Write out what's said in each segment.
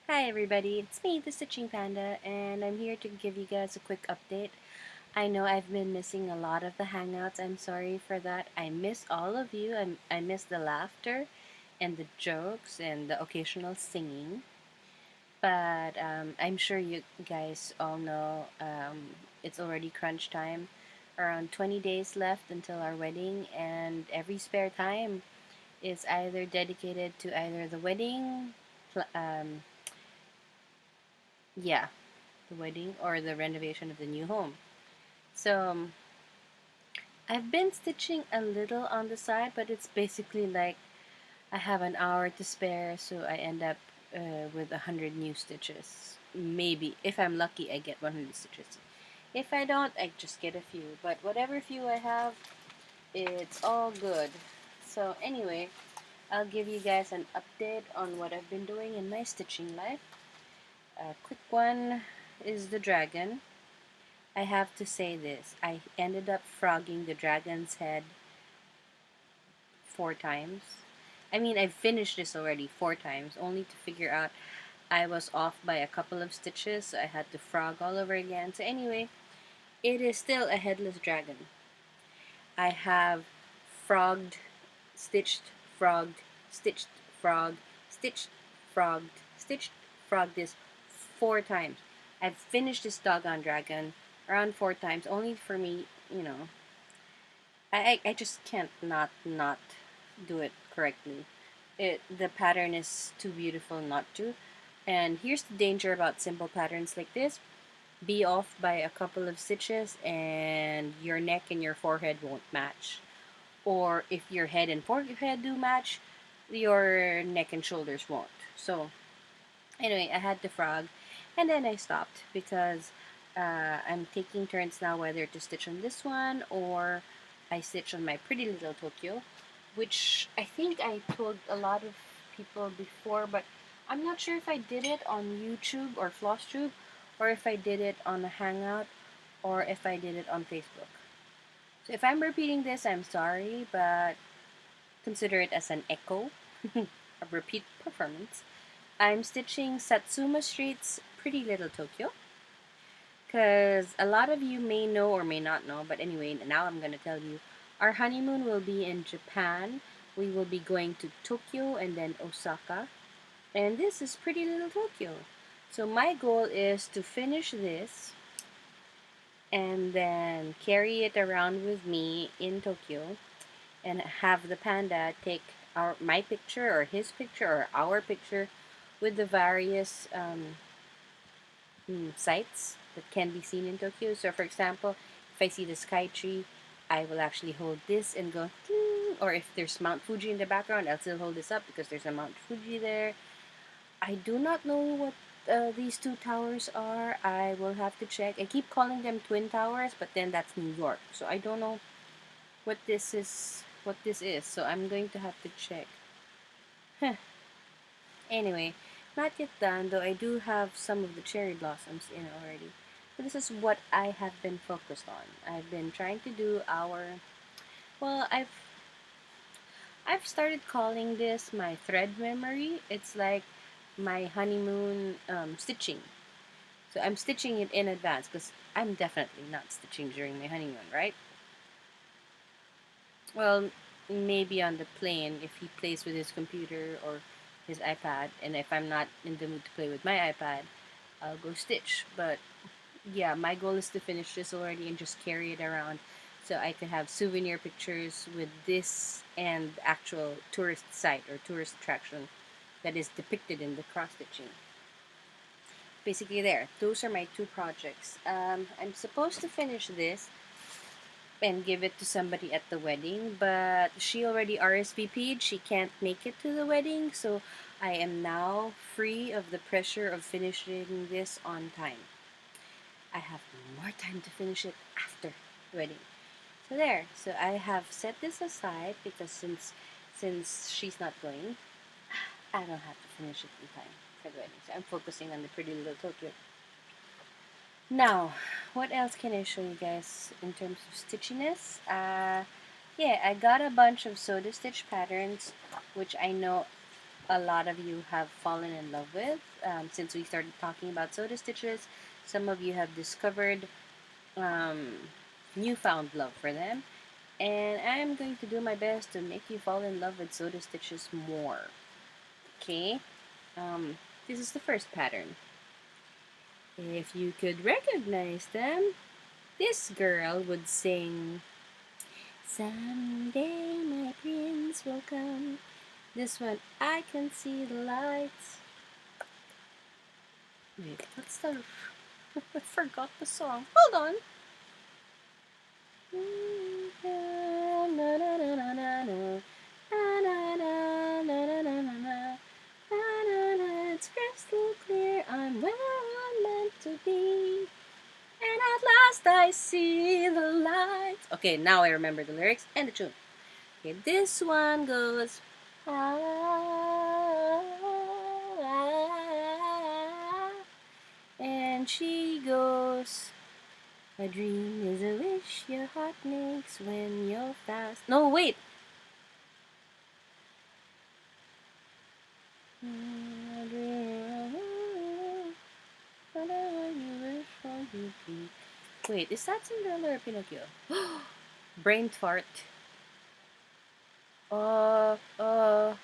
Hi everybody, it's me, the Stitching Panda, and I'm here to give you guys a quick update. I know I've been missing a lot of the hangouts. I'm sorry for that. I miss all of you. I miss the laughter and the jokes and the occasional singing. But I'm sure you guys all know it's already crunch time. Around 20 days left until our wedding, and every spare time is either dedicated to either the wedding, yeah, the wedding or the renovation of the new home. So I've been stitching a little on the side, but it's basically like I have an hour to spare, so I end up with 100 new stitches. Maybe if I'm lucky, I get 100 stitches. If I don't, I just get a few. But whatever few I have, it's all good. So anyway, I'll give you guys an update on what I've been doing in my stitching life. A quick one is the dragon. I have to say this. I ended up frogging the dragon's head 4 times. I mean, I've finished this already 4 times, only to figure out I was off by a couple of stitches, so I had to frog all over again. So anyway, it is still a headless dragon. I have frogged, stitched, frogged, stitched, frogged, stitched, frogged, stitched, frogged this 4 times. I've finished this doggone dragon around 4 times, only for me, I just can't not do it correctly. The pattern is too beautiful not to. And here's the danger about simple patterns like this. Be off by a couple of stitches and your neck and your forehead won't match. Or if your head and forehead do match, your neck and shoulders won't. So anyway, I had to frog and then I stopped because I'm taking turns now whether to stitch on this one or I stitch on my pretty little Tokyo, which I think I told a lot of people before, but I'm not sure if I did it on YouTube or FlossTube or if I did it on a Hangout or if I did it on Facebook. So if I'm repeating this, I'm sorry, but consider it as an echo, a repeat performance. I'm stitching Satsuma Street's Pretty Little Tokyo because a lot of you may know or may not know, but anyway, now I'm going to tell you. Our honeymoon will be in Japan. We will be going to Tokyo and then Osaka. And this is Pretty Little Tokyo. So my goal is to finish this and then carry it around with me in Tokyo and have the panda take my picture or his picture or our picture with the various sights that can be seen in Tokyo. So, for example, if I see the sky tree, I will actually hold this and go, ding! Or if there's Mount Fuji in the background, I'll still hold this up because there's a Mount Fuji there. I do not know what these two towers are. I will have to check. I keep calling them twin towers, but then that's New York, so I don't know what this is. What this is? So I'm going to have to check. Anyway, not yet done, though I do have some of the cherry blossoms in already. So this is what I have been focused on. I've been trying to do well, I've started calling this my thread memory. It's like my honeymoon stitching. So I'm stitching it in advance because I'm definitely not stitching during my honeymoon, right? Well, maybe on the plane if he plays with his computer or his iPad, and if I'm not in the mood to play with my iPad, I'll go stitch. But yeah, my goal is to finish this already and just carry it around so I could have souvenir pictures with this and actual tourist site or tourist attraction that is depicted in the cross stitching. Basically, there. Those are my two projects. I'm supposed to finish this and give it to somebody at the wedding, but she already RSVP'd. She can't make it to the wedding, so I am now free of the pressure of finishing this on time. I have more time to finish it after the wedding. So there. So I have set this aside because since she's not going, I don't have to finish it in time for the wedding. So I'm focusing on the pretty little Tokyo. Now, what else can I show you guys in terms of stitchiness? Yeah, I got a bunch of soda stitch patterns, which I know a lot of you have fallen in love with since we started talking about soda stitches. Some of you have discovered um, newfound love for them, and I'm going to do my best to make you fall in love with soda stitches more. Okay, um, this is the first pattern. If you could recognize them, this girl would sing, "Someday my prince will come." This one, "I can see the lights." Wait, what's the... I forgot the song. Hold on. It's crystal clear, I'm where I'm meant to be. And at last I see the lights. Okay, now I remember the lyrics and the tune. Okay, this one goes. And she goes. A dream is a wish your heart makes when you're fast. No, wait. A dream, whatever you wish for you be. Wait, is that Cinderella or Pinocchio? Brain fart. Uh, uh,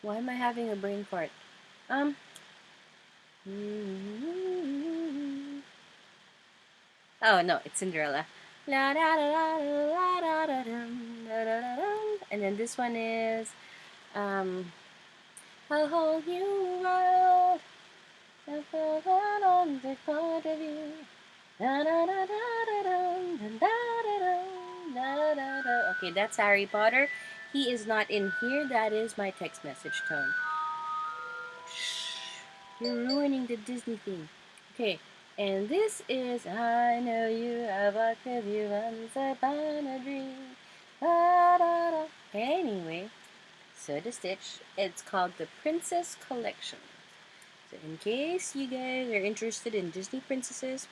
why am I having a brain fart? Um. Oh no, it's Cinderella. La da da da da da da dum, da da da dum. And then this one is a whole new world. A whole on the part of you. Da da da da da dum, da da da dum, da da da. Okay, that's Harry Potter. He is not in here. That is my text message tone. Shh, you're ruining the Disney theme. Okay, and this is "I Know You Have Walked With You Once Upon a Dream." Da, da, da. Anyway, so the stitch, it's called the Princess Collection. So in case you guys are interested in Disney princesses,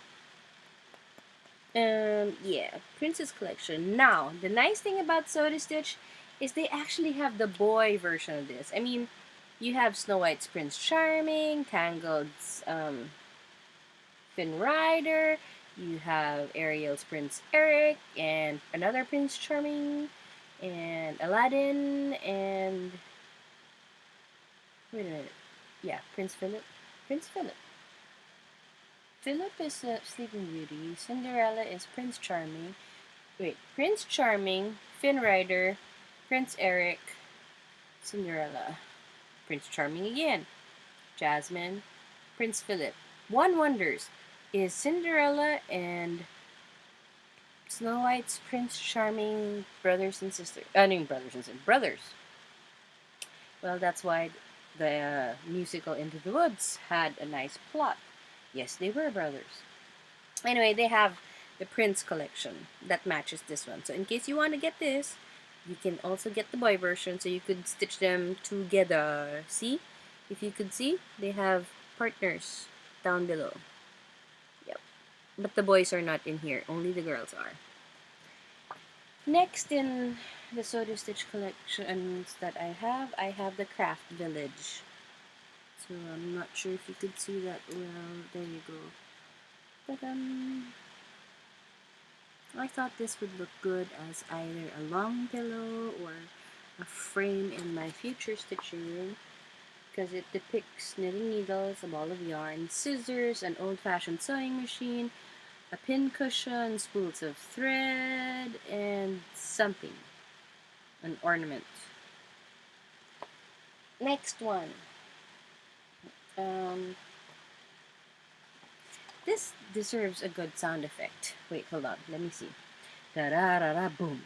yeah, Princess Collection. Now, the nice thing about Soda Stitch is they actually have the boy version of this. I mean, you have Snow White's Prince Charming, Tangled's Finn Rider, you have Ariel's Prince Eric, and another Prince Charming, and Aladdin, and wait a minute, yeah, Prince Philip. Prince Philip. Philip is Sleeping Beauty. Cinderella is Prince Charming. Wait, Prince Charming, Finn Rider, Prince Eric, Cinderella, Prince Charming again, Jasmine, Prince Philip. One wonders, is Cinderella and Snow White's Prince Charming brothers and sisters? I mean, brothers and sisters. Brothers. Well, that's why the musical Into the Woods had a nice plot. Yes, they were brothers. Anyway, they have the Prince collection that matches this one. So in case you want to get this, you can also get the boy version so you could stitch them together. See? If you could see, they have partners down below. Yep. But the boys are not in here. Only the girls are. Next in the Soda Stitch collections that I have the Craft Village. So I'm not sure if you could see that well. There you go. Ta-dam! I thought this would look good as either a long pillow or a frame in my future stitching room because it depicts knitting needles, a ball of yarn, scissors, an old-fashioned sewing machine, a pin cushion, spools of thread, and something, an ornament. Next one. This deserves a good sound effect. Wait, hold on. Let me see. Da da da da boom.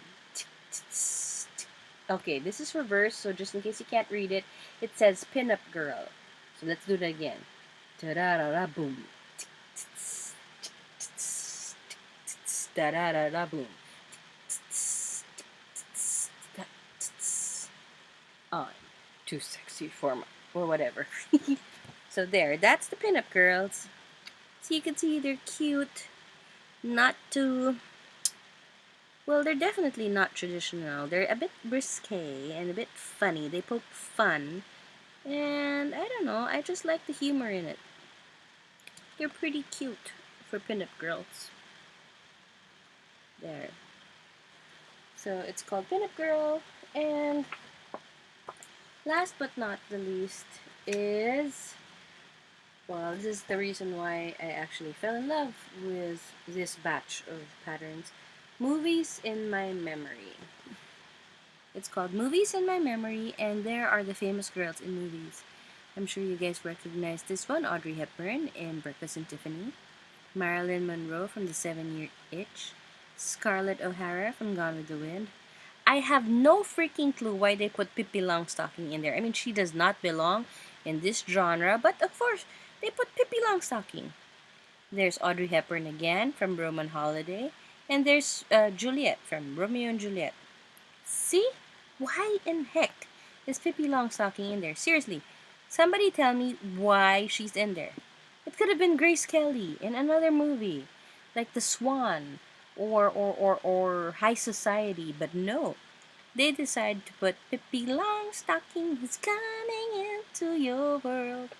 Okay, this is reversed, so just in case you can't read it, it says Pinup Girl. So let's do that again. Da da da da boom. Da da da da boom. I'm too sexy for my, or whatever. So there, that's the Pinup Girls. So you can see they're cute, not too... Well, they're definitely not traditional. They're a bit risque and a bit funny. They poke fun, And I don't know, I just like the humor in it. They're pretty cute for pinup girls. There. So it's called Pinup Girl. And last but not the least is, well, this is the reason why I actually fell in love with this batch of patterns. Movies in my memory. It's called Movies in My Memory, and there are the famous girls in movies. I'm sure you guys recognize this one: Audrey Hepburn in Breakfast and Tiffany, Marilyn Monroe from The 7 Year Itch, Scarlett O'Hara from Gone with the Wind. I have no freaking clue why they put Pippi Longstocking in there. I mean, she does not belong in this genre, but of course, they put Pippi Longstocking. There's Audrey Hepburn again from Roman Holiday, and there's Juliet from Romeo and Juliet. See? Why in heck is Pippi Longstocking in there? Seriously, somebody tell me why she's in there. It could have been Grace Kelly in another movie, like The Swan or High Society, but no. They decide to put Pippi Longstocking is coming into your world.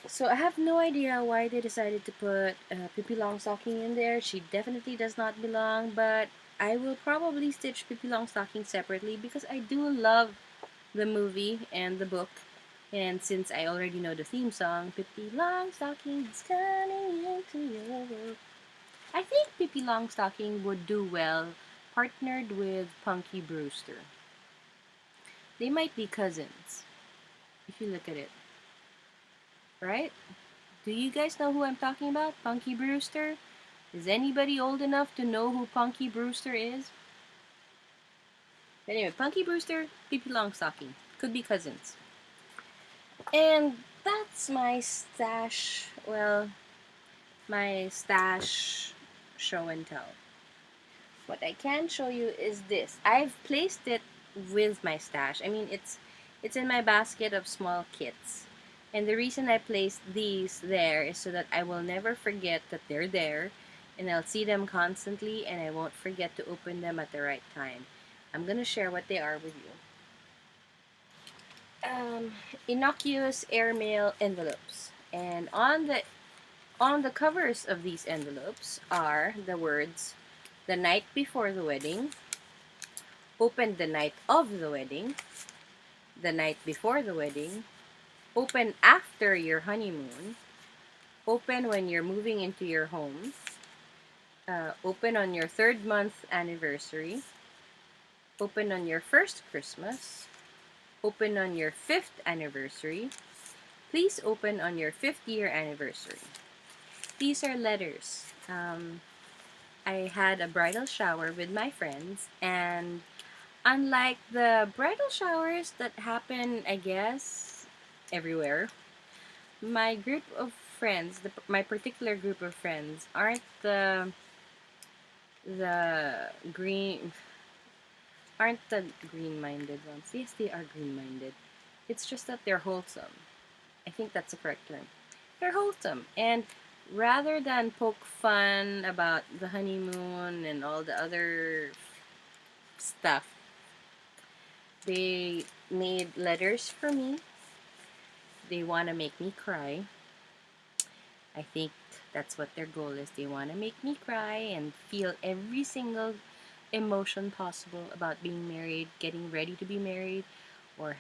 So I have no idea why they decided to put Pippi Longstocking in there. She definitely does not belong, but I will probably stitch Pippi Longstocking separately because I do love the movie and the book. And since I already know the theme song, Pippi Longstocking is coming into your world. I think Pippi Longstocking would do well partnered with Punky Brewster. They might be cousins if you look at it, right? Do you guys know who I'm talking about? Punky Brewster? Is anybody old enough to know who Punky Brewster is? Anyway, Punky Brewster, Pippi Longstocking. Could be cousins. And that's my stash. Well, my stash show and tell. What I can show you is this. I've placed it with my stash. I mean, it's in my basket of small kits. And the reason I placed these there is so that I will never forget that they're there, and I'll see them constantly and I won't forget to open them at the right time. I'm going to share what they are with you. Um, Innocuous airmail envelopes. And on the covers of these envelopes are the words "the night before the wedding," "open the night of the wedding," "the night before the wedding," "open after your honeymoon," "open when you're moving into your home," "open on your third month anniversary," "open on your first Christmas," "open on your fifth anniversary," "please open on your fifth year anniversary." These are letters. I had a bridal shower with my friends, and unlike the bridal showers that happen, I guess, everywhere, my group of friends, my particular group of friends, aren't the green aren't the green-minded ones. Yes, they are green-minded. It's just that they're wholesome. I think that's the correct term. They're wholesome, and rather than poke fun about the honeymoon and all the other stuff, they made letters for me. They want to make me cry. I think that's what their goal is. They want to make me cry and feel every single emotion possible about being married, getting ready to be married, or,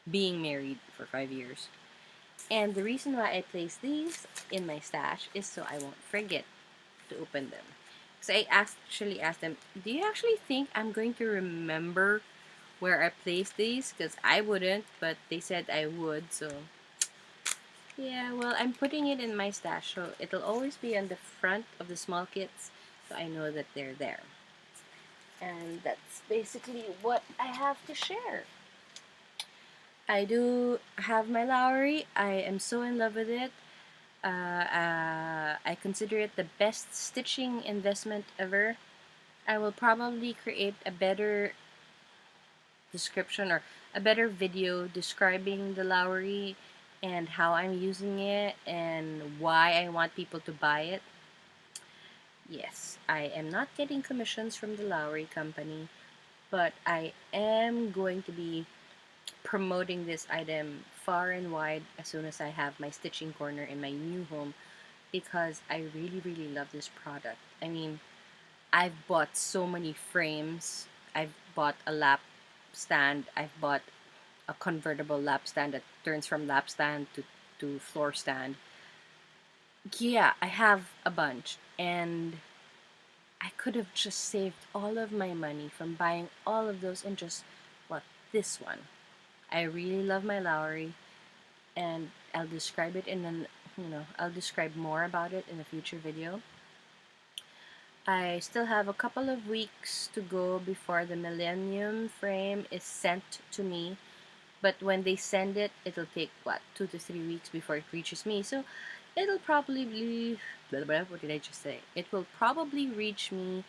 being married for 5 years. And the reason why I place these in my stash is so I won't forget to open them. So I actually asked them, do you actually think I'm going to remember where I placed these? Because I wouldn't, but they said I would, so yeah, well, I'm putting it in my stash, so it'll always be on the front of the small kits, so I know that they're there. And that's basically what I have to share. I do have my Lowry. I am so in love with it. I consider it the best stitching investment ever. I will probably create a better description or a better video describing the Lowry and how I'm using it and why I want people to buy it. Yes, I am not getting commissions from the Lowry company, but I am going to be promoting this item far and wide as soon as I have my stitching corner in my new home because I really, really love this product. I mean, I've bought so many frames. I've bought a lap stand. I've bought a convertible lap stand that turns from lap stand to floor stand. Yeah, I have a bunch. And I could have just saved all of my money from buying all of those and just, well, this one. I really love my Lowry, and I'll describe it in an, I'll describe more about it in a future video. I still have a couple of weeks to go before the Millennium frame is sent to me. But when they send it, it'll take what, 2 to 3 weeks before it reaches me. So it'll probably be, blah, blah, what did I just say? It will probably reach me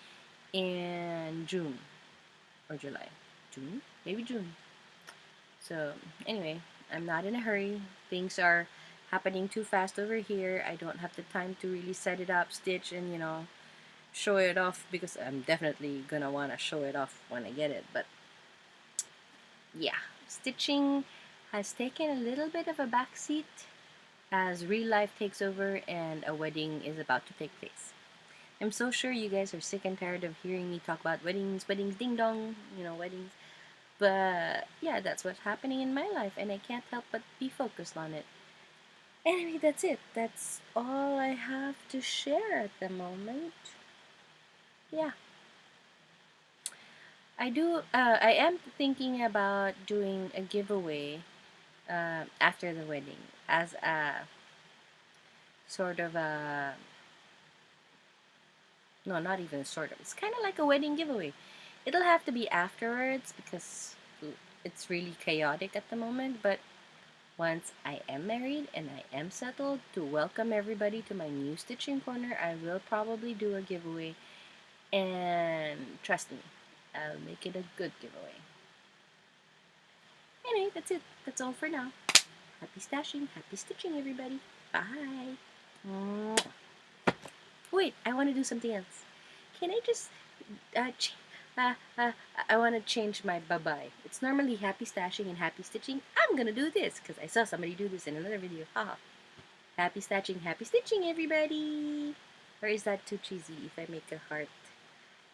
in June or July. June? Maybe June. So anyway, I'm not in a hurry. Things are happening too fast over here. I don't have the time to really set it up, stitch, and show it off because I'm definitely gonna want to show it off when I get it. But yeah, stitching has taken a little bit of a backseat as real life takes over and a wedding is about to take place. I'm so sure you guys are sick and tired of hearing me talk about weddings, ding dong, weddings. But yeah, that's what's happening in my life, and I can't help but be focused on it. Anyway, that's it. That's all I have to share at the moment. Yeah. I am thinking about doing a giveaway after the wedding as a sort of a, no, not even sort of, it's kind of like a wedding giveaway. It'll have to be afterwards because it's really chaotic at the moment, but once I am married and I am settled, to welcome everybody to my new stitching corner, I will probably do a giveaway, and trust me, I'll make it a good giveaway. Anyway, that's it. That's all for now. Happy stashing, happy stitching, everybody. Bye. Wait, I want to do something else. Can I just uh, ch- uh, uh, I want to change my bye-bye. It's normally happy stashing and happy stitching. I'm gonna do this because I saw somebody do this in another video. Haha. Happy stashing, happy stitching, everybody. Or is that too cheesy if I make a heart?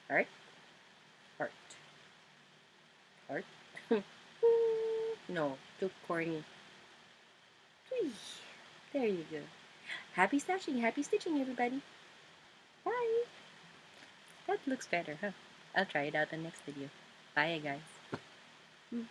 Heart? Heart. Heart? No, too corny. Whee! There you go. Happy stashing, happy stitching, everybody. Bye. That looks better, huh? I'll try it out in the next video. Bye, guys.